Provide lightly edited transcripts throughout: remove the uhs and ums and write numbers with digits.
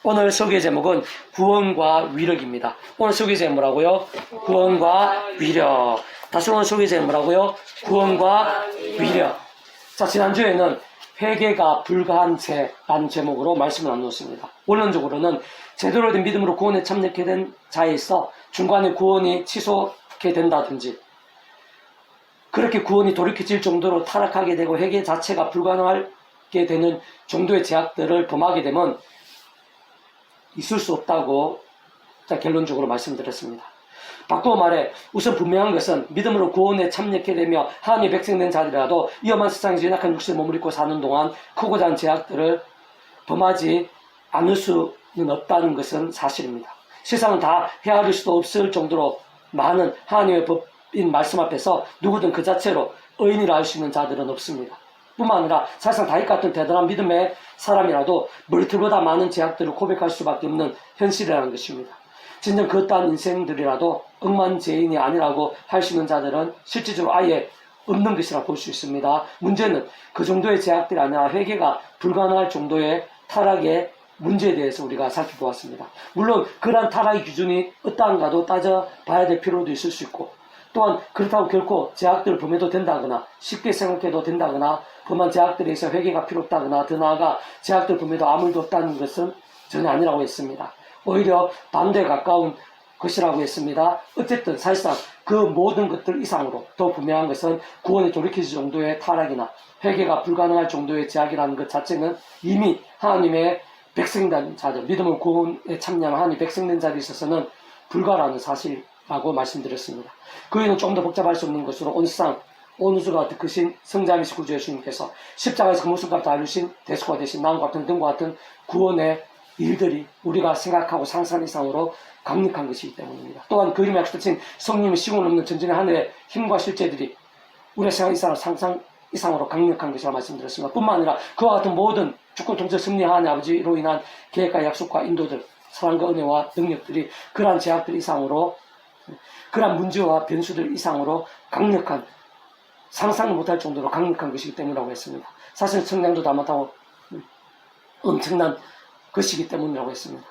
오늘 소개 제목은 구원과 위력입니다. 오늘 소개 제목이라고요? 구원과 위력. 다시 오늘 소개 제목이라고요? 구원과 위력. 자, 지난주에는 회개가 불가한 죄라는 제목으로 말씀을 나누었습니다. 원론적으로는 제대로 된 믿음으로 구원에 참여하게 된 자에 있어 중간에 구원이 취소게 된다든지 그렇게 구원이 돌이켜질 정도로 타락하게 되고 회개 자체가 불가능하게 되는 정도의 제약들을 범하게 되면 있을 수 없다고 결론적으로 말씀드렸습니다. 바꾸어 말해 우선 분명한 것은 믿음으로 구원에 참여하게 되며 하나님의 백성된 자들이라도 위험한 세상에서 연약한 육신을 머무르고 사는 동안 크고 작은 제약들을 범하지 않을 수는 없다는 것은 사실입니다. 세상은 다 헤아릴 수도 없을 정도로 많은 하나님의 법인 말씀 앞에서 누구든 그 자체로 의인이라 할 수 있는 자들은 없습니다. 뿐만 아니라 사실상 다윗 같은 대단한 믿음의 사람이라도 멀티보다 많은 제약들을 고백할 수밖에 없는 현실이라는 것입니다. 진정 그딴 인생들이라도 억만죄인이 아니라고 할 수 있는 자들은 실질적으로 아예 없는 것이라 볼 수 있습니다. 문제는 그 정도의 제약들이 아니라 회개가 불가능할 정도의 타락의 문제에 대해서 우리가 살펴보았습니다. 물론 그러한 타락의 기준이 어떠한가도 따져봐야 될 필요도 있을 수 있고 또한 그렇다고 결코 제약들을 범해도 된다거나 쉽게 생각해도 된다거나 범한 제약들에 있어 회개가 필요 없다거나 더 나아가 제약들을 범해도 아무 일도 없다는 것은 전혀 아니라고 했습니다. 오히려 반대에 가까운 것이라고 했습니다. 어쨌든 사실상 그 모든 것들 이상으로 더 분명한 것은 구원에 돌이키질 정도의 타락이나 회개가 불가능할 정도의 제약이라는 것 자체는 이미 하나님의 백성된 자들, 믿음을 구원에 참여한 하나님의 백성된 자들에 있어서는 불가라는 사실이라고 말씀드렸습니다. 그 이유는 좀 더 복잡할 수 없는 것으로 온상, 온수가 크신 성자이신 구주 예수님께서 십자가에서 그 모습과 다루신 대속화 되신 나무 같은 등과 같은 구원의 일들이 우리가 생각하고 상상 이상으로 강력한 것이기 때문입니다. 또한 그 이름에 약속하신 성령의 시공 없는 전진의 하늘의 힘과 실제들이 우리가 생각 이상으로 상상 이상으로 강력한 것이라 말씀드렸습니다. 뿐만 아니라 그와 같은 모든 주권 통치 승리의 하나님 아버지로 인한 계획과 약속과 인도들, 사랑과 은혜와 능력들이 그러한 제약들 이상으로 그러한 문제와 변수들 이상으로 강력한 상상을 못할 정도로 강력한 것이기 때문이라고 했습니다. 사실 성량도 다 못하고 엄청난 것이기 때문이라고 했습니다.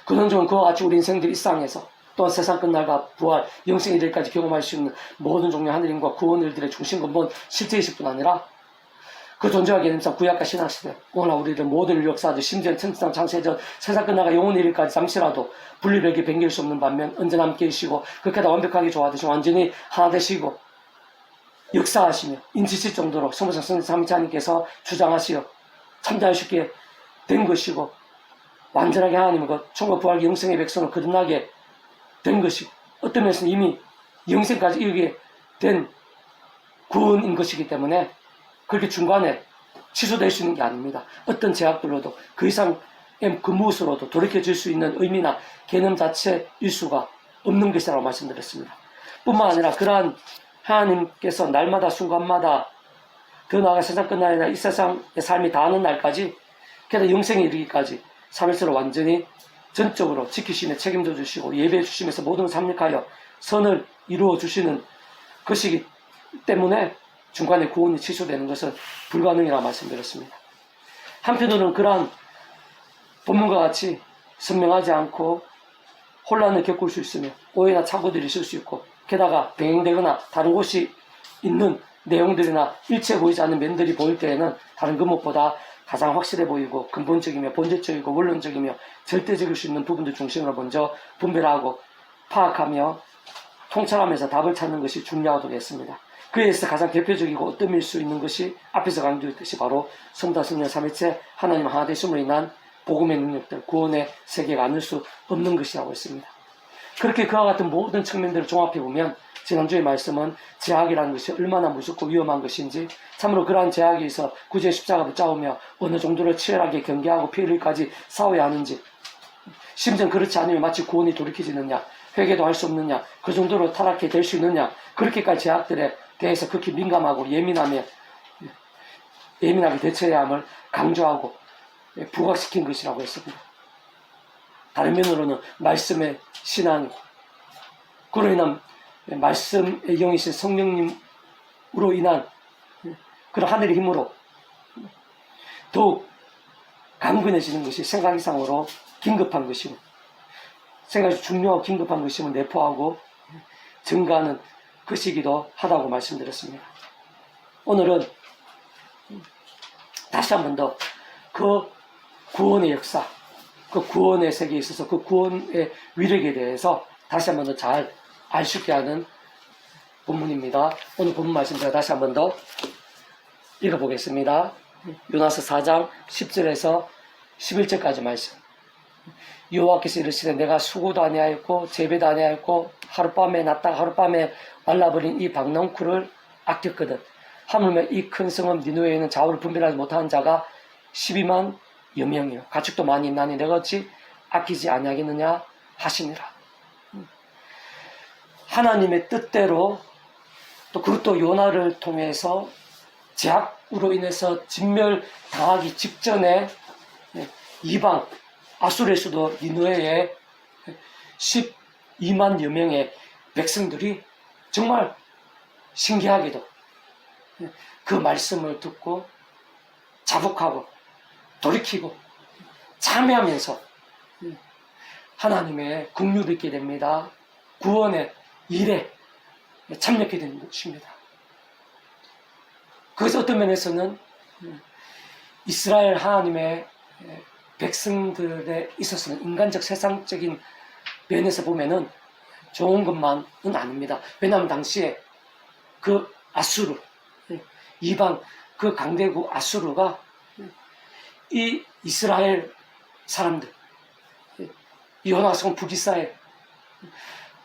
근원적으로 그와 같이 우리 인생들 일상에서 또한 세상 끝날과 부활, 영생의 일까지 경험할 수 있는 모든 종류의 하늘임과 구원 일들의 중심 근본 실제이실 뿐 아니라 그 존재와 개념상 구약과 신학시대 오늘날 우리들 모든 역사들 심지어 천지상 창세전 세상 끝나가 영혼의 일까지 잠시라도 분리되게 변길 수 없는 반면 언제나 함께 계시고 그렇게 다 완벽하게 조화되시고 완전히 하나 되시고 역사하시며 인지실 정도로 성부상 성자 삼위하나님께서 주장하시어 참자하시게 된 것이고 완전하게 하나님의 것 총과 부활 영생의 백성을 거듭나게 된 것이고 어떤 면에서는 이미 영생까지 이르게 된 구원인 것이기 때문에 그렇게 중간에 취소될 수 있는 게 아닙니다. 어떤 제약들로도 그 이상 그 무엇으로도 돌이켜질 수 있는 의미나 개념 자체일 수가 없는 것이라고 말씀드렸습니다. 뿐만 아니라 그러한 하나님께서 날마다 순간마다 더 나아가 세상 끝날이나 이 세상의 삶이 다하는 날까지 게다가 영생에 이르기까지 3일째로 완전히 전적으로 지키시며 책임져 주시고 예배해 주시면서 모든 삼력하여 선을 이루어 주시는 것이기 때문에 중간에 구원이 취소되는 것은 불가능이라 말씀드렸습니다. 한편으로는 그러한 본문과 같이 선명하지 않고 혼란을 겪을 수 있으며 오해나 착오들이 있을 수 있고 게다가 병행되거나 다른 곳이 있는 내용들이나 일체 보이지 않는 면들이 보일 때에는 다른 그 무엇보다 가장 확실해 보이고 근본적이며 본질적이고 원론적이며 절대적일 수 있는 부분들 중심으로 먼저 분별하고 파악하며 통찰하면서 답을 찾는 것이 중요하다고 했습니다. 그에 의해서 가장 대표적이고 어뜸일 수 있는 것이 앞에서 강조했듯이 바로 성자 성령 삼위체 하나님 하나 되심으로 인한 복음의 능력들, 구원의 세계가 아닐 수 없는 것이라고 했습니다. 그렇게 그와 같은 모든 측면들을 종합해보면 지난주의 말씀은 제약이라는 것이 얼마나 무섭고 위험한 것인지 참으로 그러한 제약에 있어 구주의 십자가 붙잡으며 어느 정도로 치열하게 경계하고 피해를까지 싸워야 하는지 심지어 그렇지 않으면 마치 구원이 돌이켜지느냐 회개도 할 수 없느냐 그 정도로 타락해 될 수 있느냐 그렇게까지 제약들에 대해서 극히 민감하고 예민하게 대처해야 함을 강조하고 부각시킨 것이라고 했습니다. 다른 면으로는 말씀의 신앙 그로 인한 말씀의 영이신 성령님으로 인한 그런 하늘의 힘으로 더욱 강건해지는 것이 생각 이상으로 긴급한 것이고 생각이 중요하고 긴급한 것임을 내포하고 증가하는 그 시기도 하다고 말씀드렸습니다. 오늘은 다시 한 번 더 그 구원의 역사, 그 구원의 세계에 있어서 그 구원의 위력에 대해서 다시 한 번 더 잘 알 수 있게 하는 본문입니다. 오늘 본문 말씀 제가 다시 한 번 더 읽어보겠습니다. 요나서 4장 10절에서 11절까지 말씀. 여호와께서 이르시되 내가 수고도 아니하였고 재배도 아니하였고 하룻밤에 났다가 하룻밤에 말라버린 이 박농쿨을 아꼈거든. 하물며 이 큰 성읍 니누에에 있는 좌우를 분별하지 못하는 자가 12만 여명이요 가축도 많이 있나니 내가 어찌 아끼지 아니하겠느냐 하시니라. 하나님의 뜻대로 또 그것도 요나를 통해서 제약으로 인해서 진멸당하기 직전에 이방 아수르의 수도 니누에에 12만여 명의 백성들이 정말 신기하게도 그 말씀을 듣고 자복하고 돌이키고 참여하면서 하나님의 긍휼을 있게 됩니다. 구원의 일에 참여하게 되는 것입니다. 그것은 어떤 면에서는 이스라엘 하나님의 백성들에 있어서는 인간적 세상적인 면에서 보면은 좋은 것만은 아닙니다. 왜냐하면 당시에 그 아수르, 이방 그 강대국 아수르가 이 이스라엘 사람들, 이 요나성 북이스라엘,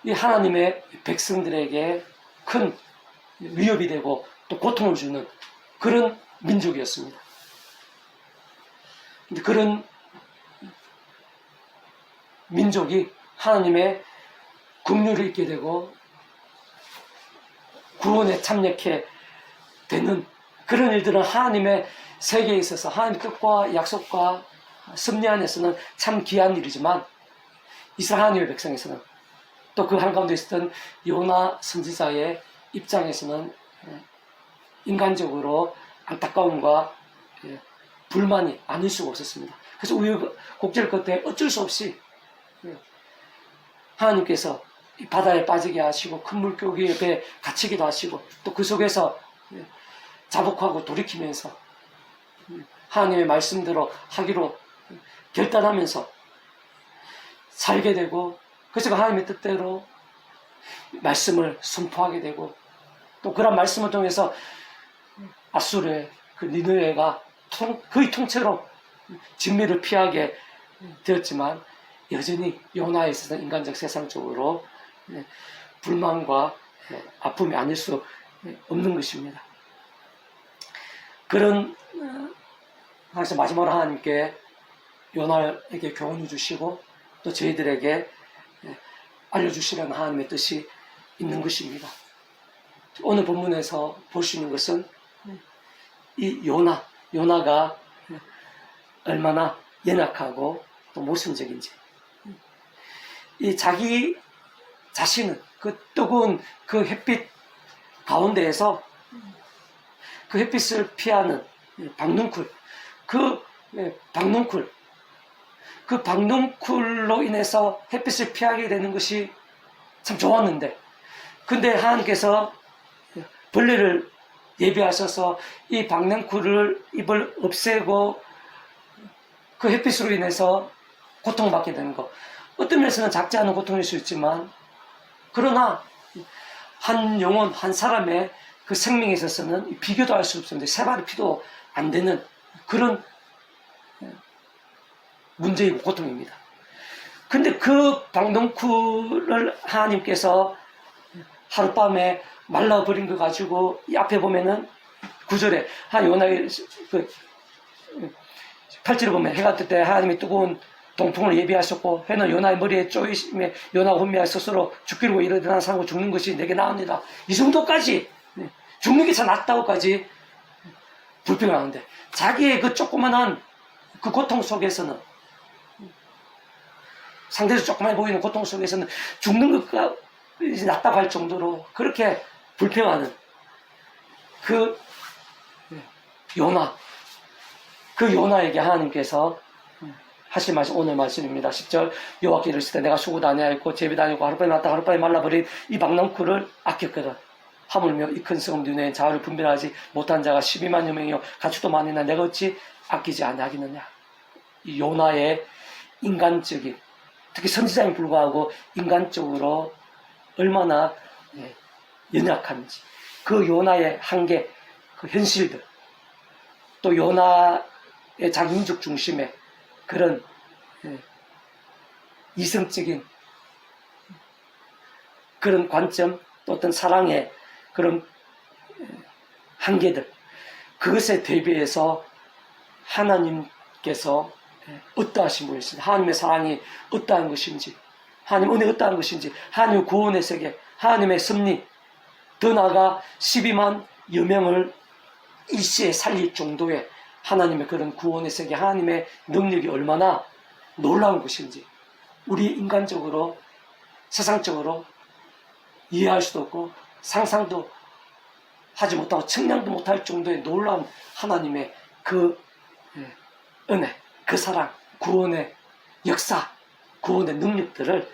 이 하나님의 백성들에게 큰 위협이 되고 또 고통을 주는 그런 민족이었습니다. 근데 그런 민족이 하나님의 긍휼을 잊게 되고 구원에 참여하게 되는 그런 일들은 하나님의 세계에 있어서 하나님의 뜻과 약속과 섭리 안에서는 참 귀한 일이지만 이스라엘 하나님의 백성에서는 또 그 한가운데 있었던 요나 선지자의 입장에서는 인간적으로 안타까움과 불만이 아닐 수가 없었습니다. 그래서 우여곡절 끝에 어쩔 수 없이 하나님께서 바다에 빠지게 하시고 큰 물고기 옆에 갇히기도 하시고 또 그 속에서 자복하고 돌이키면서 하나님의 말씀대로 하기로 결단하면서 살게 되고 그래서 하나님의 뜻대로 말씀을 선포하게 되고 또 그런 말씀을 통해서 아수르의 그 니느웨가 거의 통째로 진미를 피하게 되었지만 여전히 요나에 있어서 인간적 세상적으로 불만과 아픔이 아닐 수 없는 것입니다. 그런 그래서 마지막으로 하나님께 요나에게 교훈을 주시고 또 저희들에게 알려주시라는 하나님의 뜻이 있는 것입니다. 오늘 본문에서 볼 수 있는 것은 이 요나가 얼마나 연약하고 또 모순적인지, 이 자기 자신은 그 뜨거운 그 햇빛 가운데에서 그 햇빛을 피하는 박농쿨, 그 박농쿨로 인해서 햇빛을 피하게 되는 것이 참 좋았는데, 근데 하나님께서 벌레를 예비하셔서 이 박농쿨을 입을 없애고 그 햇빛으로 인해서 고통받게 되는 것, 어떤 면에서는 작지 않은 고통일 수 있지만, 그러나 한 영혼, 한 사람의 그 생명에 있어서는 비교도 할 수 없었는데 세 발의 피도 안 되는 그런 문제이고 고통입니다. 근데 그 박농쿨을 하나님께서 하룻밤에 말라버린 거 가지고 이 앞에 보면은 9절에 한 요나의 그 8절에 보면 해가 뜰 때 하나님이 뜨거운 동풍을 예비하셨고 해는 요나의 머리에 쪼이심에 요나가 혼미하여 스스로 죽기로 일어나는 사람고 죽는 것이 내게 나옵니다. 이 정도까지 죽는 게 참 낫다고까지 불평하는데 자기의 그 조그만한 그 고통 속에서는, 상대적으로 조그만해 보이는 고통 속에서는 죽는 것가 낫다고 할 정도로 그렇게 불평하는 그 요나, 그 요나에게 하나님께서 하실 말씀 오늘 말씀입니다. 10절 여호와께 이르시되 내가 수고도 아니하였고 제비도 아니고 하룻밤에 났다 하룻밤에 말라버린 이 박농쿨을 아꼈거든. 하물며 이 큰 성읍 눈에 자아를 분별하지 못한 자가 12만여 명이요 가축도 많으나 내가 어찌 아끼지 아니하겠느냐. 이 요나의 인간적인, 특히 선지자에 불구하고 인간적으로 얼마나 연약한지, 그 요나의 한계, 그 현실들, 또 요나의 자기 민족 중심의 그런 이성적인 그런 관점, 또 어떤 사랑의 그런 한계들, 그것에 대비해서 하나님께서 어떠하신 분이신지, 하나님의 사랑이 어떠한 것인지, 하나님 은혜가 어떠한 것인지, 하나님의 구원의 세계, 하나님의 섭리, 더 나아가 12만여 명을 일시에 살릴 정도의 하나님의 그런 구원의 세계, 하나님의 능력이 얼마나 놀라운 것인지, 우리 인간적으로, 세상적으로 이해할 수도 없고 상상도 하지 못하고 측량도 못할 정도의 놀라운 하나님의 그 은혜, 그 사랑, 구원의 역사, 구원의 능력들을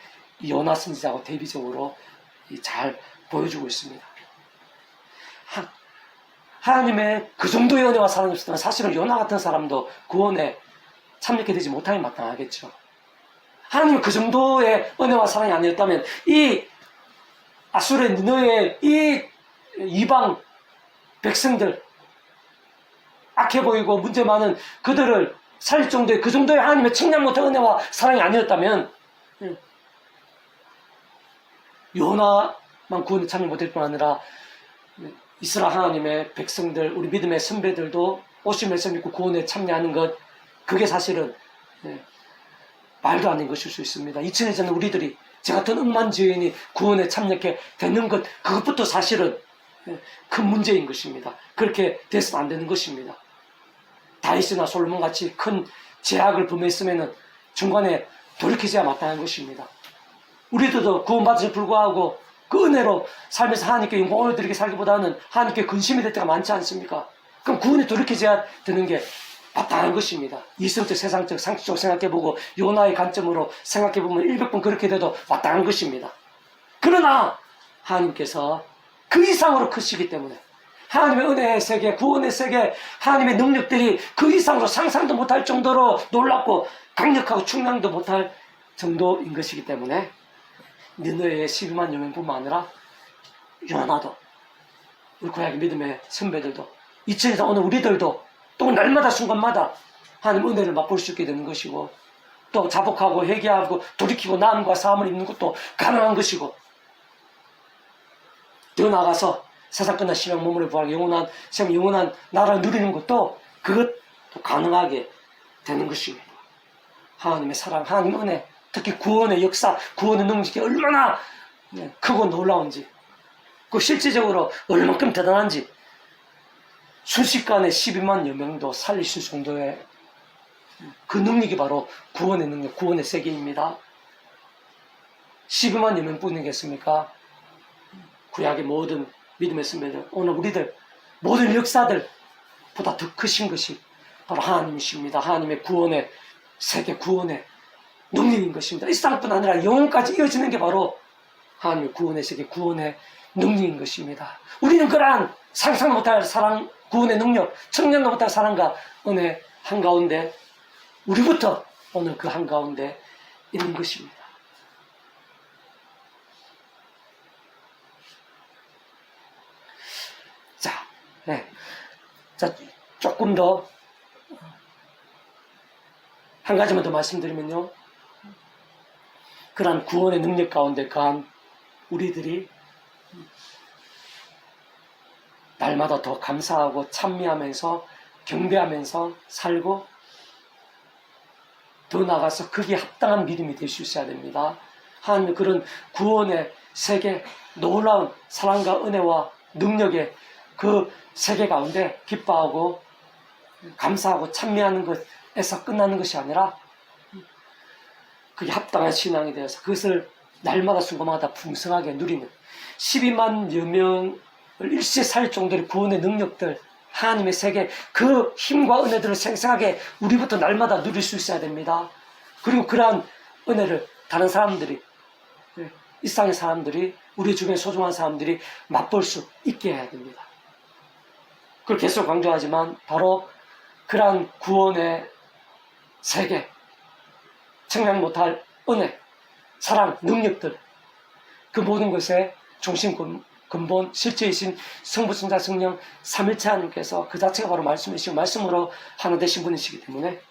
요나 선지자하고 대비적으로 잘 보여주고 있습니다. 하나님의 그 정도의 은혜와 사랑이 없었다면 사실은 요나 같은 사람도 구원에 참여하게 되지 못하기 마땅하겠죠. 하나님의 그 정도의 은혜와 사랑이 아니었다면 이 아수르의 니느웨의 이 이방 백성들, 악해 보이고 문제 많은 그들을 살릴 정도의 그 정도의 하나님의 측량 못한 은혜와 사랑이 아니었다면 요나만 구원에 참여 못할 뿐 아니라 이스라엘 하나님의 백성들, 우리 믿음의 선배들도 오실 말씀 믿고 구원에 참여하는 것, 그게 사실은 말도 안 되는 것일 수 있습니다. 2000년 전에 우리들이 저 같은 억만지연이 구원에 참여하게 되는 것, 그것부터 사실은 큰 문제인 것입니다. 그렇게 돼서는 안 되는 것입니다. 다윗이나 솔로몬 같이 큰 제약을 범했으면 중간에 돌이키져야 마땅한 것입니다. 우리들도 구원받음에 불구하고 그 은혜로 살면서 하나님께 영광을 드리게 살기보다는 하나님께 근심이 될 때가 많지 않습니까? 그럼 구원에 돌이키져야 되는 게 마땅한 것입니다. 이성적, 세상적, 상식적으로 생각해보고 요나의 관점으로 생각해보면 100번 그렇게 돼도 마땅한 것입니다. 그러나 하나님께서 그 이상으로 크시기 때문에 하나님의 은혜의 세계, 구원의 세계, 하나님의 능력들이 그 이상으로 상상도 못할 정도로 놀랍고 강력하고 충량도 못할 정도인 것이기 때문에 니느웨의 12만여 명뿐만 아니라 요나도, 우리 고향의 믿음의 선배들도, 2000에서 오늘 우리들도 또 날마다 순간마다 하나님 은혜를 맛볼 수 있게 되는 것이고, 또 자복하고 회개하고 돌이키고 나음과 사함을 입는 것도 가능한 것이고, 더 나아가서 세상 끝난 심령 몸으로 부활하고 영원한 생 영원한 나라를 누리는 것도 그것도 가능하게 되는 것입니다. 하나님의 사랑, 하나님의 은혜, 특히 구원의 역사, 구원의 능력이 얼마나 크고 놀라운지, 그 실제적으로 얼만큼 대단한지, 순식간에 12만여 명도 살리실 정도의 그 능력이 바로 구원의 능력, 구원의 세계입니다. 12만여 명뿐이겠습니까? 구약의 모든 믿음의 선배들, 오늘 우리들 모든 역사들보다 더 크신 것이 바로 하나님이십니다. 하나님의 구원의 세계, 구원의 능력인 것입니다. 이 땅뿐 아니라 영혼까지 이어지는 게 바로 하나님의 구원의 세계, 구원의 능력인 것입니다. 우리는 그러한 상상 못할 사랑, 구원의 능력, 청량도 못할 사랑과 은혜 한가운데 우리부터 오늘 그 한가운데 있는 것입니다. 자, 조금 더 한 가지만 더 말씀드리면요, 그러한 구원의 능력 가운데 거한 우리들이 날마다 더 감사하고 찬미하면서 경배하면서 살고, 더 나아가서 거기에 합당한 믿음이 될 수 있어야 됩니다. 하나님의 그런 구원의 세계, 놀라운 사랑과 은혜와 능력의 그 세계 가운데 기뻐하고 감사하고 찬미하는 것에서 끝나는 것이 아니라 그게 합당한 신앙이 되어서 그것을 날마다 순간마다 풍성하게 누리는 12만여 명을 일시에 살 정도의 구원의 능력들, 하나님의 세계, 그 힘과 은혜들을 생생하게 우리부터 날마다 누릴 수 있어야 됩니다. 그리고 그러한 은혜를 다른 사람들이, 일상의 사람들이, 우리 주변에 소중한 사람들이 맛볼 수 있게 해야 됩니다. 그걸 계속 강조하지만 바로 그러한 구원의 세계, 청량 못할 은혜, 사랑, 능력들, 그 모든 것의 중심 근본, 실제이신 성부, 성자, 성령, 삼일체 하나님께서 그 자체가 바로 말씀이시고 말씀으로 하나 되신 분이시기 때문에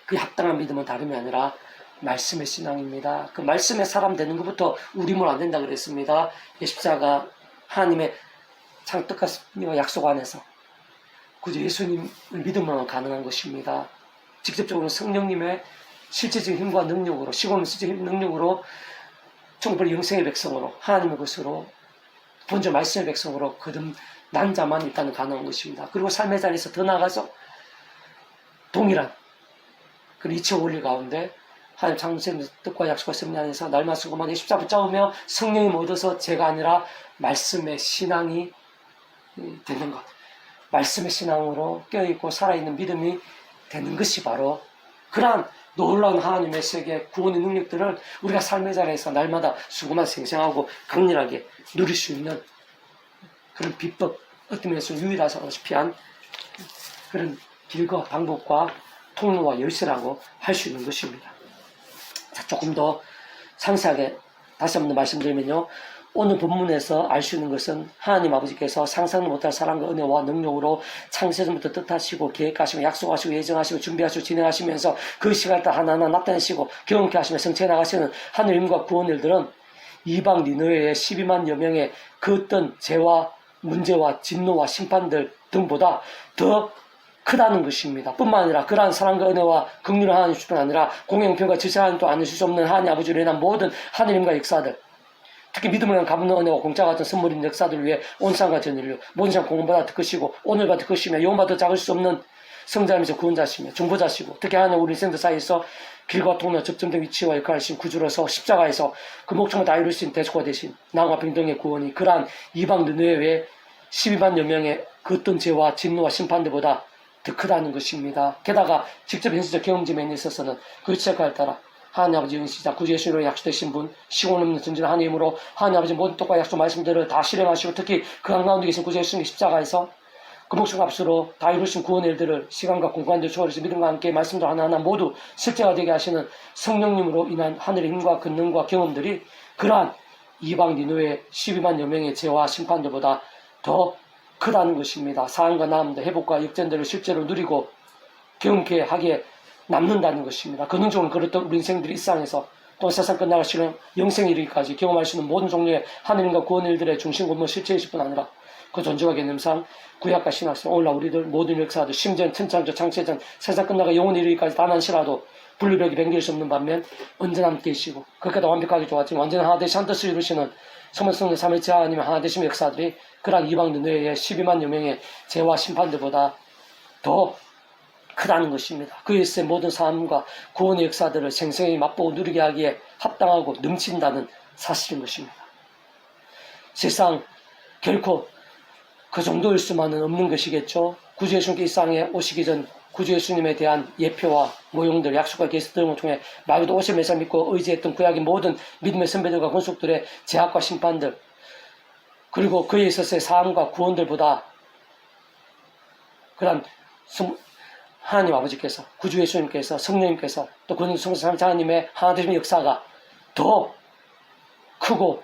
그 합당한 믿음은 다름이 아니라 말씀의 신앙입니다. 그 말씀의 사람 되는 것부터 우리물 안 된다 그랬습니다. 십자가 하나님의 창뜻과 약속 안에서 그저 예수님을 믿음으로만 가능한 것입니다. 직접적으로 성령님의 실제적인 힘과 능력으로, 시골 실제적인 능력으로 정말 영생의 백성으로, 하나님의 것으로, 본저 말씀의 백성으로 거듭난 자만 일단은 가능한 것입니다. 그리고 삶의 자리에서 더 나아가서 동일한 그 이치의 원리 가운데 하나님 창조의 뜻과 약속과 섭리 안에서 날만 쓰고만 십자 붙잡으며 성령이 얻어서 죄가 아니라 말씀의 신앙이 되는 것, 말씀의 신앙으로 깨어있고 살아있는 믿음이 되는 것이 바로 그러한 놀라운 하나님의 세계 구원의 능력들을 우리가 삶의 자리에서 날마다 수고만 생생하고 강렬하게 누릴 수 있는 그런 비법, 어떤 면에서 유일하다시피 한 그런 길과 방법과 통로와 열쇠라고 할 수 있는 것입니다. 자, 조금 더 상세하게 다시 한번 말씀드리면요. 오늘 본문에서 알 수 있는 것은 하나님 아버지께서 상상도 못할 사랑과 은혜와 능력으로 창세전부터 뜻하시고 계획하시고 약속하시고 예정하시고 준비하시고 진행하시면서 그 시간에 따라 하나하나 나타내시고 경험케 하시며 성취해 나가시는 하늘님과 구원 일들은 이방 니느웨의 12만여 명의 그 어떤 죄와 문제와 진노와 심판들 등보다 더 크다는 것입니다. 뿐만 아니라 그러한 사랑과 은혜와 긍휼을 하나님 뿐 아니라 공영평과 질서 하나님도 아니실 수 없는 하나님 아버지로 인한 모든 하늘님과 역사들, 특히 믿음을 위한 값없는 은혜와 공짜 같은 선물인 역사들을 위해 온 세상과 전 인류, 모든 세상 공헌보다 더 크시고 오늘보다 더 크시며 영원보다 더 작을 수 없는 성자이면서 구원자시며 중보자시고 특히 하나님 우리 인생들 사이에서 길과 통로 접점된 위치와 역할을 하신 구주로서 십자가에서 그 목적을 다 이루신 대속화 되신 나와 평등의 구원이 그러한 이방 느느웨의 12만여 명의 그 어떤 죄와 진노와 심판들보다 더 크다는 것입니다. 게다가 직접 현실적 경험점에 있어서는 그 시작을 따라 하나님 아버지 은시자 구주 예수님으로 약속되신 분, 시공 없는 전진한 하나님으로 하나님 아버지 모든 뜻과 약속 말씀들을 다 실행하시고 특히 그 한가운데 계신 구주 예수님의 십자가에서 그 목숨 값으로 다 이루신 구원의 일들을 시간과 공간들 초월해서 믿음과 함께 말씀들 하나하나 모두 실제가 되게 하시는 성령님으로 인한 하늘의 힘과 권능과 경험들이 그러한 이방 니느웨의 12만여 명의 죄와 심판들보다 더 크다는 것입니다. 사함과 나음들, 회복과 역전들을 실제로 누리고 경험케 하기에 남는다는 것입니다. 근원적으로 그렇던 우리 인생들이 일상에서 또 세상 끝나갈 시간 영생에 이르기까지 경험할 수 있는 모든 종류의 하늘님과 구원 일들의 중심 근본 실체이실 뿐 아니라 그 존재와 개념상 구약과 신학성 오늘날 우리들 모든 역사들 심지어는 천창조 창세전 세상 끝나가 영원히 이르기까지 단 한 시라도 분리벽이 변경할 수 없는 반면 언제나 함께 계시고 그렇게도 완벽하게 좋았지만 완전히 하나 되시 한 뜻을 이루시는 성만성의 삼일체 하나님의 하나 되신 역사들이 그러한 이방 느느웨의 12만여 명의 죄와 심판들보다 더 크다는 것입니다. 그에서의 모든 삶과 구원의 역사들을 생생히 맛보고 누리게 하기에 합당하고 넘친다는 사실인 것입니다. 세상 결코 그 정도일 수만은 없는 것이겠죠. 구주 예수님께 이 땅에 오시기 전 구주 예수님에 대한 예표와 모형들, 약속과 계시 등을 통해 마귀도 오실 메시아 믿고 의지했던 구약의 모든 믿음의 선배들과 권속들의 제약과 심판들 그리고 그에 있어서의 사함과 구원들보다 그런 하나님 아버지께서 구주 예수님께서 성령님께서 또 그런 성삼 하나님의 하나되신 역사가 더 크고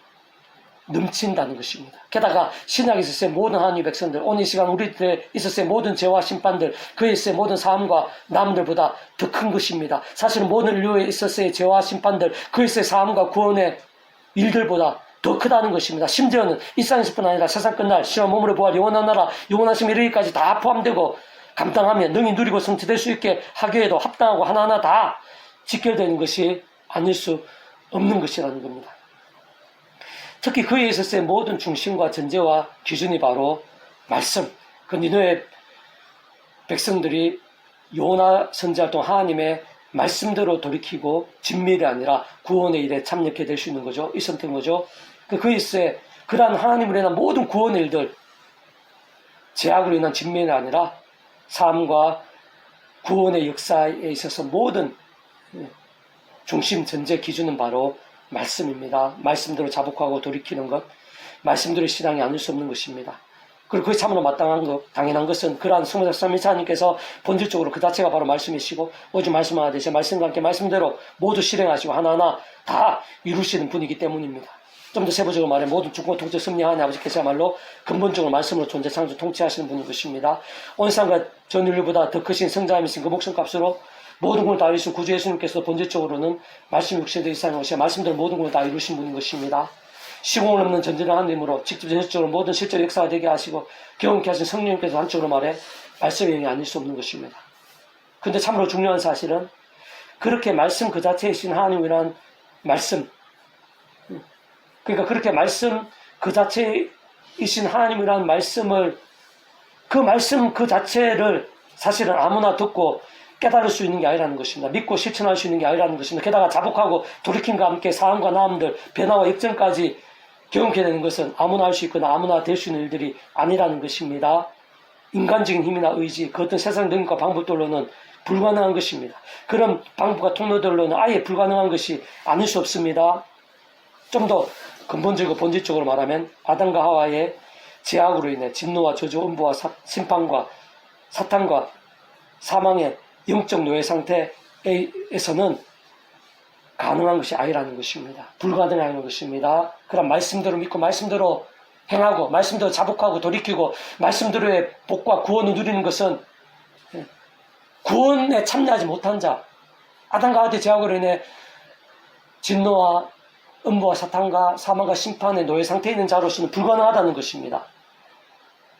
넘친다는 것입니다. 게다가 신약에 있어서의 모든 하나님의 백성들 오늘 이 시간 우리들에 있어서의 모든 죄와 심판들 그에 있어서의 모든 사함과 남들보다 더 큰 것입니다. 사실은 모든 인류에 있어서의 죄와 심판들 그에 있어서의 사함과 구원의 일들보다 더 크다는 것입니다. 심지어는 이 땅에서뿐 아니라 세상 끝날 시와 몸으로 부활 영원한 나라 영원하심 이르기까지 다 포함되고 감당하며 능히 누리고 성취될 수 있게 하기에도 합당하고 하나하나 다 직결되는 것이 아닐 수 없는 것이라는 겁니다. 특히 그에 있어서의 모든 중심과 전제와 기준이 바로 말씀. 그 니느웨 백성들이 요나 선지자를 통해 하나님의 말씀대로 돌이키고 진밀이 아니라 구원의 일에 참여하게 될 수 있는 거죠. 있었던 거죠. 그에 있어서의 그러한 하나님으로 인한 모든 구원의 일들 제약으로 인한 진밀이 아니라 삶과 구원의 역사에 있어서 모든 중심 전제 기준은 바로 말씀입니다. 말씀대로 자복하고 돌이키는 것, 말씀대로 신앙이 아닐 수 없는 것입니다. 그리고 그게 참으로 마땅한 것, 당연한 것은 그러한 성모작 3일차님께서 본질적으로 그 자체가 바로 말씀이시고 오직 말씀하듯이 말씀과 함께 말씀대로 모두 실행하시고 하나하나 다 이루시는 분이기 때문입니다. 좀 더 세부적으로 말해 모든 주권 통치 섭리하는 아버지께서야말로 근본적으로 말씀으로 존재 창조 통치하시는 분인 것입니다. 온 세상과 전 인류보다 더 크신 성자이신 그 목숨값으로 모든 걸 다 이루신 구주 예수님께서 본질적으로는 말씀 육체의 이상인 것이 말씀대로 모든 걸 다 이루신 분인 것입니다. 시공을 넘는 전진을 하나님으로 직접 전적으로 모든 실제 역사가 되게 하시고 경험케 하신 성령님께서 한쪽으로 말해 말씀의 영이 아닐 수 없는 것입니다. 근데 참으로 중요한 사실은 그렇게 말씀 그 자체이신 하나님이란 말씀, 그러니까 그렇게 말씀 그 자체이신 하나님이란 말씀을, 그 말씀 그 자체를 사실은 아무나 듣고 깨달을 수 있는 게 아니라는 것입니다. 믿고 실천할 수 있는 게 아니라는 것입니다. 게다가 자복하고 돌이킴과 함께 사함과 나음들, 변화와 역전까지 경험케 되는 것은 아무나 할 수 있거나 아무나 될 수 있는 일들이 아니라는 것입니다. 인간적인 힘이나 의지, 그 어떤 세상 능력과 방법들로는 불가능한 것입니다. 그런 방법과 통로들로는 아예 불가능한 것이 아닐 수 없습니다. 좀 더 근본적이고 본질적으로 말하면 아담과 하와의 죄악으로 인해 진노와 저주, 음부와 심판과 사탄과 사망의 영적 노예 상태에서는 가능한 것이 아니라는 것입니다. 불가능한 것입니다. 그럼 말씀대로 믿고 말씀대로 행하고 말씀대로 자복하고 돌이키고 말씀대로의 복과 구원을 누리는 것은 구원에 참여하지 못한 자, 아담과 하와의 죄악으로 인해 진노와 음부와 사탄과 사망과 심판의 노예 상태에 있는 자로서는 불가능하다는 것입니다.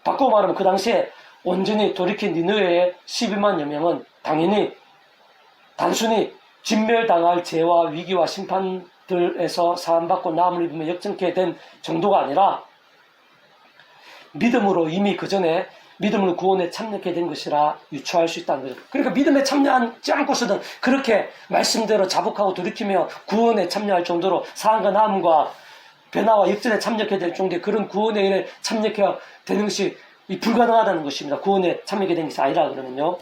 바꾸어 말하면 그 당시에 온전히 돌이킨 니느웨의 12만여 명은 당연히 단순히 진멸당할 죄와 위기와 심판들에서 사함받고 나음을 입으며 역전케 된 정도가 아니라 믿음으로 이미 그 전에 믿음으로 구원에 참여하게 된 것이라 유추할 수 있다는 거죠. 그러니까 믿음에 참여하지 않고서는 그렇게 말씀대로 자복하고 돌이키며 구원에 참여할 정도로 사함과 나음과 변화와 역전에 참여하게 될 정도의 그런 구원에 일에 참여하게 되는 것이 불가능하다는 것입니다. 구원에 참여하게 된 것이 아니라 그러면요.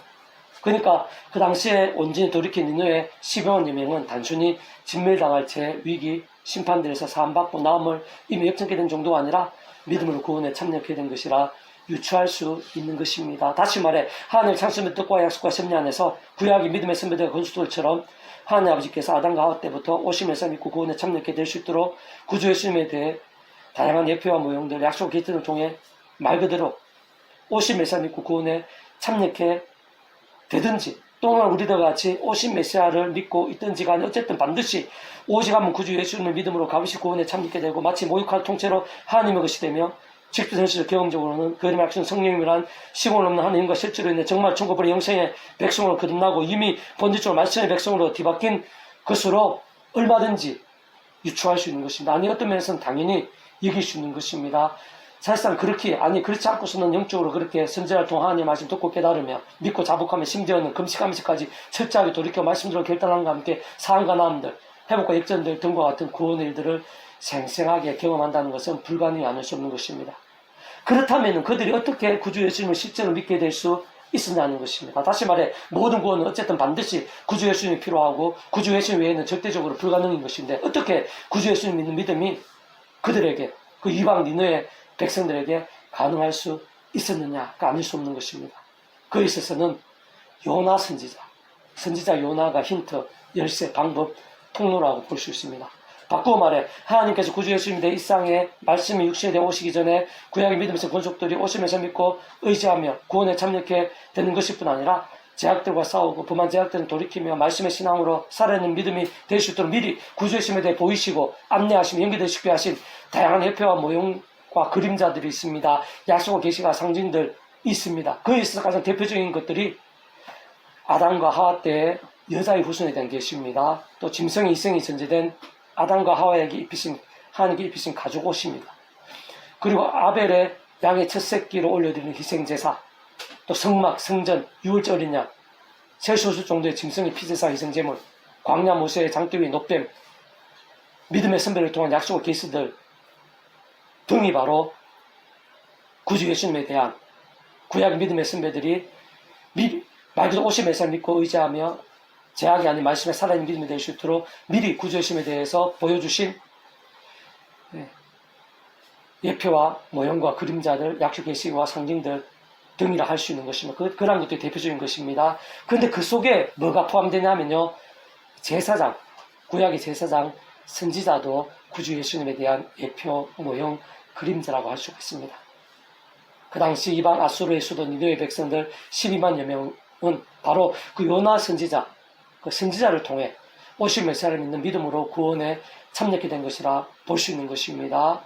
그러니까 그 당시에 온전히 돌이킨 니느웨의 12만여 명은 단순히 진멸당할 죄, 위기, 심판들에서 사함받고 나음을 이미 역전케 된 정도가 아니라 믿음으로 구원에 참여하게 된 것이라 유추할 수 있는 것입니다. 다시 말해 하나님의 창조의 뜻과 약속과 섭리 안에서 구약의 믿음의 선배들과 건축들처럼 하나님 아버지께서 아담과 하와 때부터 오심에서 믿고 구원에 참여하게 될 수 있도록 구주 예수님에 대해 다양한 예표와 모형들, 약속 기틀을 통해 말 그대로 오심에서 믿고 구원에 참여하게 되든지 또는 우리들 같이 오신 메시아를 믿고 있든지 간에 어쨌든 반드시 오직 한번 구주 예수님을 믿음으로 값없이 구원에 참여하게 되고 마치 모욕할 통째로 하나님의 것이 되며 직접 현실 경험적으로는 그 이름의 약속 성령이란 시공을 없는 하나님과 실제로 있는 정말 천국불의 영생의 백성으로 거듭나고 이미 본질적으로 말씀의 백성으로 뒤바뀐 것으로 얼마든지 유추할 수 있는 것입니다. 아니 어떤 면에서는 당연히 이길 수 있는 것입니다. 사실상 그렇지 않고서는 영적으로 그렇게 선지자를 통한 하나님의 말씀 듣고 깨달으며 믿고 자복하며 심지어는 금식하면서까지 철저하게 돌이켜 말씀대로 결단함과 함께 사함과 나음들, 회복과 역전들 등과 같은 구원의 일들을 생생하게 경험한다는 것은 불가능이 아닐 수 없는 것입니다. 그렇다면 그들이 어떻게 구주 예수님을 실제로 믿게 될 수 있었냐는 것입니다. 다시 말해 모든 구원은 어쨌든 반드시 구주 예수님이 필요하고 구주 예수님 외에는 절대적으로 불가능인 것인데 어떻게 구주 예수님 믿는 믿음이 그들에게 그 이방 니느웨 백성들에게 가능할 수 있었느냐가 아닐 수 없는 것입니다. 그에 있어서는 요나 선지자 요나가 힌트, 열쇠, 방법, 통로라고 볼 수 있습니다. 바꾸어 말해 하나님께서 구주 예수님에 대해 일상의 말씀이 육신에 대해 오시기 전에 구약의 믿음에서 권속들이 오시면서 믿고 의지하며 구원에 참여하게 되는 것일 뿐 아니라 제약들과 싸우고 범한 제약들은 돌이키며 말씀의 신앙으로 살아있는 믿음이 될 수 있도록 미리 구주 예수님에 대해 보이시고 안내하시며 연결되시게 하신 다양한 예표와 모형과 그림자들이 있습니다. 약속과 계시가 상징들 있습니다. 그에 있어서 가장 대표적인 것들이 아담과 하와 때의 여자의 후손에 대한 계시입니다. 또 짐승의 이성이 전제된 아담과 하와에게 입히신 하나님께 입히신 가죽 옷입니다. 그리고 아벨의 양의 첫 새끼를 올려드리는 희생제사, 또 성막, 성전, 유월절 어린 양, 셀소수 정도의 짐승의 피제사 희생제물, 광야 모세의 장대 위의 놋뱀, 믿음의 선배를 통한 약속의 계시들 등이 바로 구주 예수님에 대한 구약 믿음의 선배들이 말 그대로 오심에서 믿고 의지하며 제약이 아닌 말씀에 살아있는 믿음이 될 수 있도록 미리 구주의심에 대해서 보여주신 예표와 모형과 그림자들, 약속 계시와 상징들 등이라 할 수 있는 것입니다. 그런 것들이 대표적인 것입니다. 그런데 그 속에 뭐가 포함되냐면요, 제사장, 구약의 제사장, 선지자도 구주 예수님에 대한 예표, 모형, 그림자라고 할 수가 있습니다. 그 당시 이방 아수르의 수도 니느웨 백성들 12만여 명은 바로 그 요나 선지자, 그 선지자를 통해 오실 메시아를 믿는 믿음으로 구원에 참여하게 된 것이라 볼 수 있는 것입니다.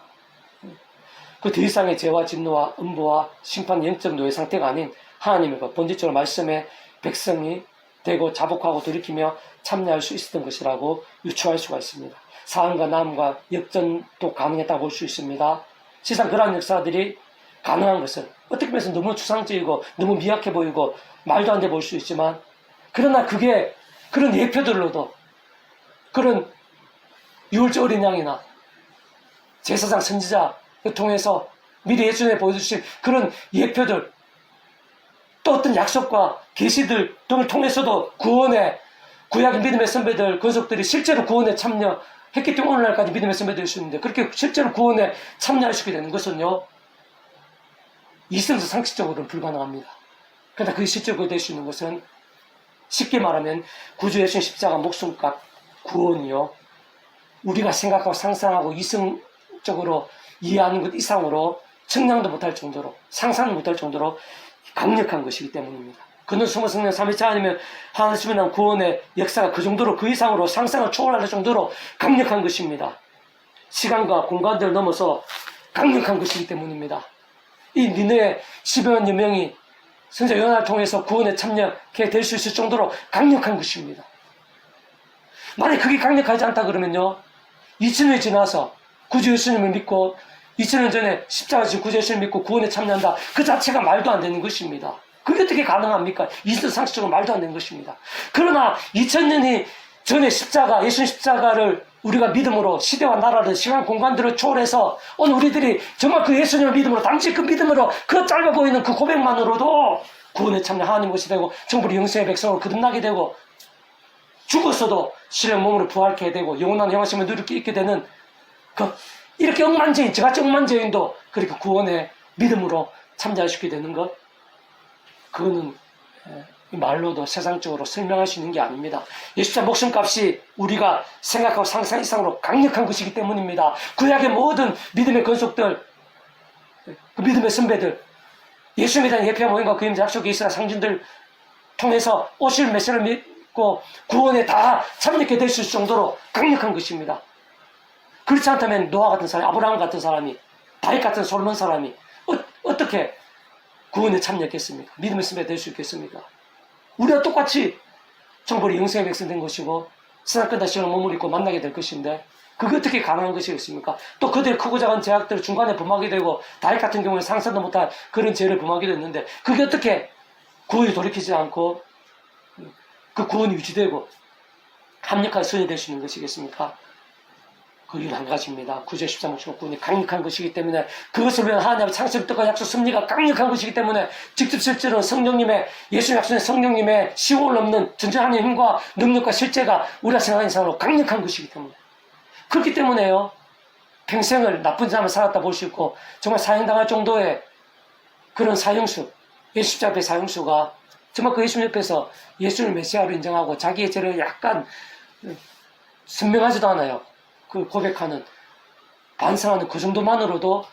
그 더 이상의 죄와 진노와 음보와 심판 영적 노예 상태가 아닌 하나님의 것, 본질적으로 말씀에 백성이 되고 자복하고 돌이키며 참여할 수 있었던 것이라고 유추할 수가 있습니다. 사함과 나음과 역전도 가능했다고 볼 수 있습니다. 세상 그러한 역사들이 가능한 것은 어떻게 보면 너무 추상적이고 너무 미약해 보이고 말도 안 돼 보일 수 있지만, 그러나 그게 그런 예표들로도, 그런 유월절 어린 양이나 제사장 선지자 통해서 미리 예수님에 보여주신 그런 예표들, 또 어떤 약속과 계시들 등을 통해서도 구원의 구약의 믿음의 선배들, 권속들이 실제로 구원에 참여했기 때문에 오늘날까지 믿음의 선배들일 수 있는데, 그렇게 실제로 구원에 참여할 수 있게 되는 것은요, 이성적 상식적으로는 불가능합니다. 그러나 그게 실제로 될 수 있는 것은 쉽게 말하면 구주 예수님 십자가 목숨값 구원이요, 우리가 생각하고 상상하고 이성적으로 이해하는 것 이상으로 측량도 못할 정도로, 상상도 못할 정도로 강력한 것이기 때문입니다. 그는 숨은 성령 삼위일체 아니면 하나님에 대한 구원의 역사가 그 정도로, 그 이상으로 상상을 초월할 정도로 강력한 것입니다. 시간과 공간들을 넘어서 강력한 것이기 때문입니다. 이 니느웨 10여만여 명이 선지자 요나를 통해서 구원에 참여하게 될 수 있을 정도로 강력한 것입니다. 만약 그게 강력하지 않다 그러면요, 2000년이 지나서 구주 예수님을 믿고 2000년 전에 십자가 지고 구주 예수님을 믿고 구원에 참여한다, 그 자체가 말도 안 되는 것입니다. 그게 어떻게 가능합니까? 이성 상식적으로 말도 안 되는 것입니다. 그러나 2000년이 전에 십자가, 예수님 십자가를 우리가 믿음으로 시대와 나라를, 시간 공간들을 초월해서 오늘 우리들이 정말 그 예수님을 믿음으로, 당시 그 믿음으로, 그 짧아 보이는 그 고백만으로도 구원에 참여 하나님 것이 되고 정부로 영생의 백성으로 거듭나게 되고, 죽었어도 신의 몸으로 부활케 되고 영원한 영화심을 누릴 게 있게 되는, 이렇게 억만죄인, 저같이 억만죄인도 그렇게 구원의 믿음으로 참여할 수 있게 되는 것, 그거는 말로도 세상적으로 설명할 수 있는 게 아닙니다. 예수자 목숨값이 우리가 생각하고 상상 이상으로 강력한 것이기 때문입니다. 구약의 모든 믿음의 권속들, 그 믿음의 선배들, 예수님에 대한 예표와 모형과 그림자, 약속의 이스라 상징들 통해서 오실 메시아를 믿고 구원에 다 참여하게 될 수 있을 정도로 강력한 것입니다. 그렇지 않다면 노아 같은 사람이, 아브라함 같은 사람이, 다윗 같은 솔몬 사람이 어떻게 구원에 참여했겠습니까? 믿음의 선배가 될 수 있겠습니까? 우리가 똑같이 정벌이 영생의 백성 된 것이고 세상 끝날 시간을 몸을 입고 만나게 될 것인데, 그게 어떻게 가능한 것이겠습니까? 또 그들의 크고 작은 죄악들을 중간에 범하게 되고, 다윗 같은 경우는 상상도 못할 그런 죄를 범하게 됐는데, 그게 어떻게 구원이 돌이키지 않고 그 구원이 유지되고 합력한 선이 될 수 있는 것이겠습니까? 그 이유 한 가지입니다. 구제 13목숨 구원이 강력한 것이기 때문에, 그것을 위한 하나님의 창세부터 뜻과 약속 섭리가 강력한 것이기 때문에, 직접 실제로 성령님의, 예수 약속의 성령님의 시호를 넘는 전전하는 힘과 능력과 실제가 우리가 생각하는 이상으로 강력한 것이기 때문에, 그렇기 때문에요, 평생을 나쁜 삶을 살았다 볼 수 있고 정말 사형당할 정도의 그런 사형수, 예수 십자가의 사형수가 정말 그 예수님 옆에서 예수를 메시아로 인정하고 자기의 죄를 약간 선명하지도 않아요, 그 고백하는, 반성하는 그 정도만으로도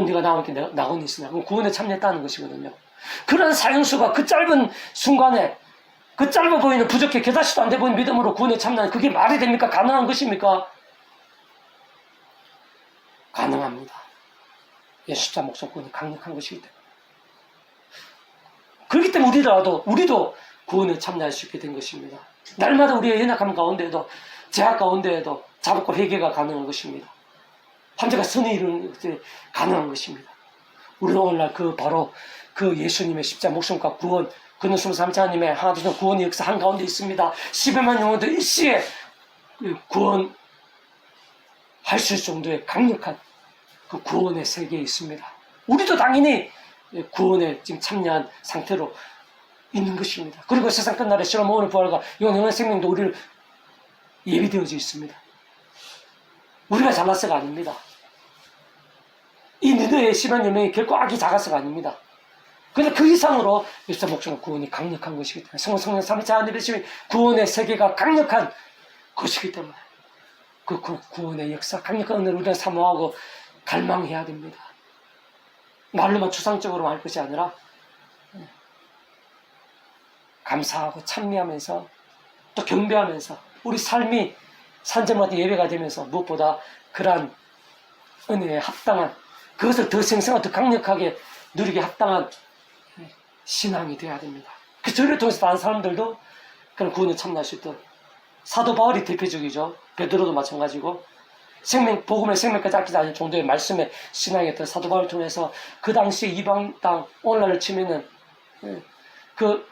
네가 나와 함께 낙원이 있으냐, 그럼 구원에 참여했다는 것이거든요. 그런 사형수가 그 짧은 순간에, 그 짧아 보이는 부족해 겨자씨도 안 돼 보이는 믿음으로 구원에 참여하는, 그게 말이 됩니까? 가능한 것입니까? 가능합니다. 예수자 목숨 구원이 강력한 것이기 때문에. 그렇기 때문에 우리도 구원에 참여할 수 있게 된 것입니다. 날마다 우리의 연약함 가운데에도, 제약 가운데에도 자복과 회개가 가능한 것입니다. 함재가 선을 이루는 것이 가능한 것입니다. 우리는 오늘날 바로 그 예수님의 십자가 목숨과 구원, 그는 23자님의 하나님의 구원의 역사 한가운데 있습니다. 10여만 영혼들 일시에 구원할 수 있을 정도의 강력한 그 구원의 세계에 있습니다. 우리도 당연히 구원에 지금 참여한 상태로 있는 것입니다. 그리고 세상 끝날에 실험 오늘 부활과 영원한 생명도 우리를 예비되어져 있습니다. 우리가 잘나서가 아닙니다. 이 너희의 심한 열매이 결코 악이 작아서가 아닙니다. 그런데 그 이상으로 일사 목적은 구원이 강력한 것이기 때문에 성령 삼위체 하나님의 심이 구원의 세계가 강력한 것이기 때문에 그 구원의 역사, 강력한 은혜를 우리가 사모하고 갈망해야 됩니다. 말로만 추상적으로만 할 것이 아니라 감사하고 찬미하면서 또 경배하면서 우리 삶이 산전마다 예배가 되면서 무엇보다 그러한 은혜에 합당한 그것을 더 생생하고 더 강력하게 누리게 합당한 신앙이 되어야 됩니다. 그 저희를 통해서 다른 사람들도 그런 구원에 참여할 수 있도록 사도 바울이 대표적이죠. 베드로도 마찬가지고 복음의 생명까지 아끼지 않을 정도의 말씀의 신앙이었던 사도 바울을 통해서 그 당시에 이방 땅 오늘날을 치면은 그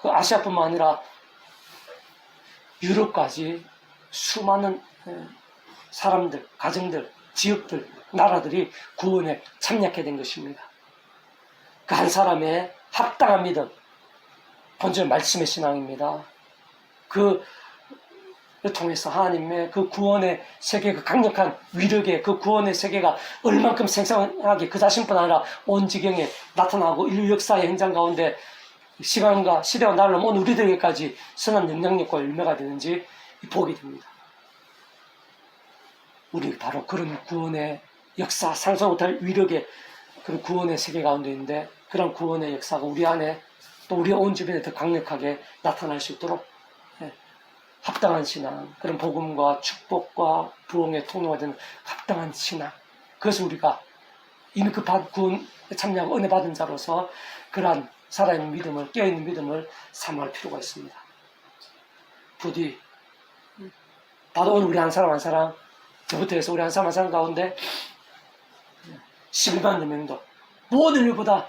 아시아뿐만 아니라 유럽까지 수많은 사람들, 가정들, 지역들, 나라들이 구원에 참여하게 된 것입니다. 그 한 사람의 합당한 믿음, 본질 말씀의 신앙입니다. 그를 통해서 하나님의 그 구원의 세계, 그 강력한 위력의 그 구원의 세계가 얼만큼 생생하게 그 자신뿐 아니라 온 지경에 나타나고 인류 역사의 현장 가운데 시간과 시대와 날로 온 우리들에게까지 선한 영향력과 열매가 되는지 보게 됩니다. 우리 바로 그런 구원의 역사, 상상 못할 위력의 그런 구원의 세계 가운데 있는데 그런 구원의 역사가 우리 안에 또 우리 온 주변에 더 강력하게 나타날 수 있도록 합당한 신앙, 그런 복음과 축복과 부흥의 통로가 되는 합당한 신앙, 그것을 우리가 이미 그 구원에 참여하고 은혜 받은 자로서 그러한 살아있는 믿음을, 깨어있는 믿음을 사모할 필요가 있습니다. 부디 나도 오늘 우리 한 사람 한 사람, 저부터 해서 우리 한 사람 한 사람 가운데 11만 명도 모든 일보다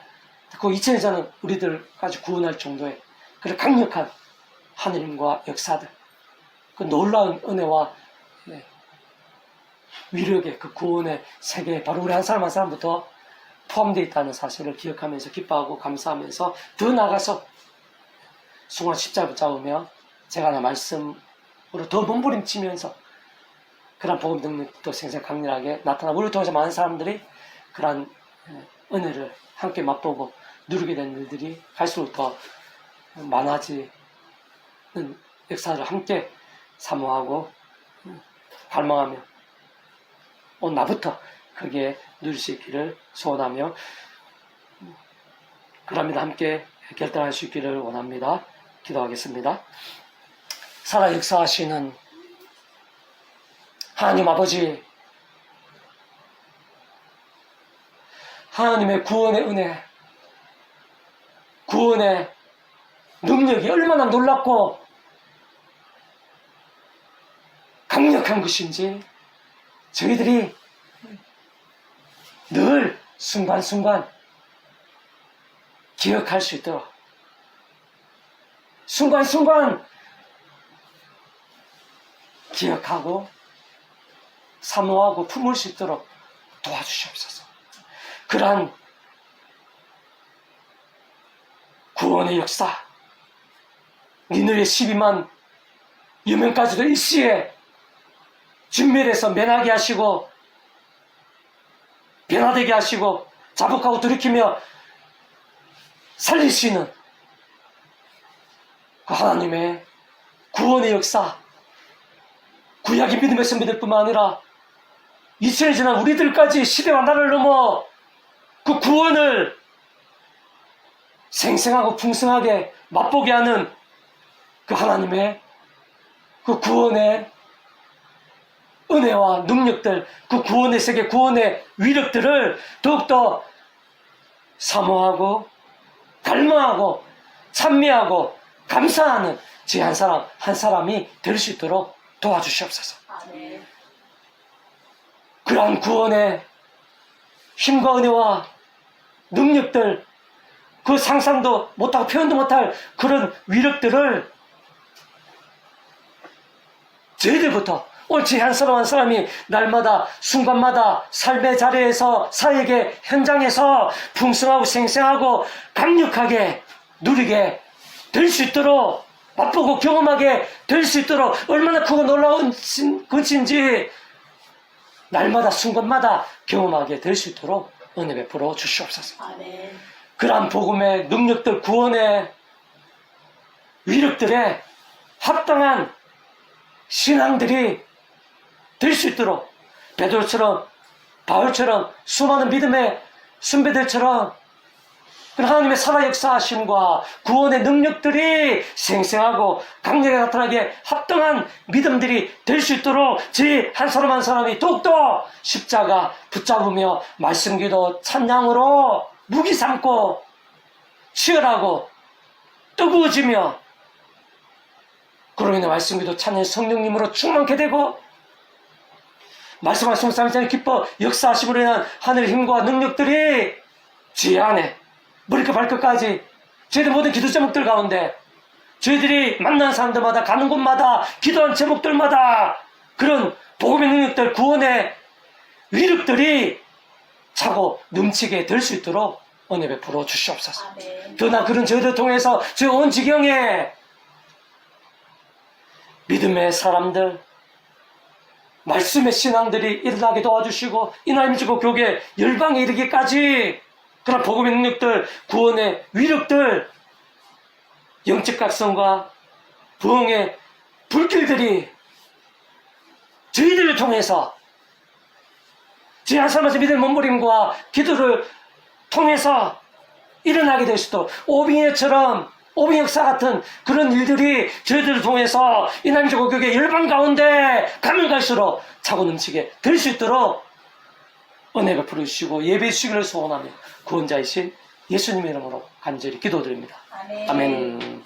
그 2000년에는 우리들까지 구원할 정도의 그런 강력한 하느님과 역사들, 그 놀라운 은혜와 위력의 그 구원의 세계에 바로 우리 한 사람 한 사람부터 포함되어 있다는 사실을 기억하면서 기뻐하고 감사하면서 더 나아가서 순간 십자가 붙잡으며 제가 나 말씀으로 더 몸부림치면서 그런 복음 능력도 생생 강렬하게 나타나고 우리를 통해서 많은 사람들이 그런 은혜를 함께 맛보고 누리게 된 일들이 갈수록 더 많아지는 역사를 함께 사모하고 갈망하며 오늘 나부터 거기에 누릴 수 있기를 소원하며 그럽니다. 함께 결단할 수 있기를 원합니다. 기도하겠습니다. 살아 역사하시는 하나님 아버지, 하나님의 구원의 은혜, 구원의 능력이 얼마나 놀랍고 강력한 것인지 저희들이 늘 순간순간 기억할 수 있도록 순간순간 기억하고 사모하고 품을 수 있도록 도와주시옵소서. 그러한 구원의 역사, 니느웨 12만 유명까지도 일시에 진멸해서 면하게 하시고 변화되게 하시고 자복하고 돌이키며 살릴 수 있는 그 하나님의 구원의 역사, 구약의 믿음의 선배들 뿐만 아니라 2000년 지난 우리들까지 시대와 나라를 넘어 그 구원을 생생하고 풍성하게 맛보게 하는 그 하나님의 그 구원의 은혜와 능력들, 그 구원의 세계, 구원의 위력들을 더욱더 사모하고 갈망하고 찬미하고 감사하는 제 한 사람 한 사람이 될 수 있도록 도와주시옵소서. 그러한 구원의 힘과 은혜와 능력들, 그 상상도 못하고 표현도 못할 그런 위력들을 저희들부터 오늘 제 한 사람 한 사람이 날마다 순간마다 삶의 자리에서 사역의 현장에서 풍성하고 생생하고 강력하게 누리게 될 수 있도록, 맛보고 경험하게 될 수 있도록 얼마나 크고 놀라운 것인지 날마다 순간마다 경험하게 될 수 있도록 은혜 베풀어 주시옵소서. 아멘. 그러한 복음의 능력들, 구원의 위력들에 합당한 신앙들이 될 수 있도록 베드로처럼, 바울처럼, 수많은 믿음의 선배들처럼 하나님의 살아 역사하심과 구원의 능력들이 생생하고 강력하게 나타나게 합당한 믿음들이 될 수 있도록 저희 한 사람 한 사람이 더욱더 십자가 붙잡으며 말씀기도 찬양으로 무기 삼고 치열하고 뜨거워지며 그로 인해 말씀기도 찬양 성령님으로 충만케 되고 말씀하신 성삼위일체 기뻐 역사하심으로 인한 하늘의 힘과 능력들이 지 안에 머리끝 발끝까지 저희들 모든 기도 제목들 가운데 저희들이 만난 사람들마다 가는 곳마다 기도한 제목들마다 그런 복음의 능력들 구원의 위력들이 차고 넘치게 될 수 있도록 은혜 베풀어 주시옵소서. 아멘. 그러나 그런 저희들 통해서 저희 온 지경에 믿음의 사람들 말씀의 신앙들이 일어나게 도와주시고 이날미지고 교계 열방에 이르기까지 그런 복음의 능력들, 구원의 위력들, 영적 각성과 부흥의 불길들이 저희들을 통해서 저희 한 사람에서 믿음의 몸부림과 기도를 통해서 일어나게 될 수도 오빙애처럼 오빙 역사 같은 그런 일들이 저희들을 통해서 이남지고 교계 열방 가운데 가면 갈수록 차고 넘치게 될 수 있도록 은혜 베풀어 주시고 예배 주시기를 소원하며 구원자이신 예수님의 이름으로 간절히 기도드립니다. 아멘. 아멘.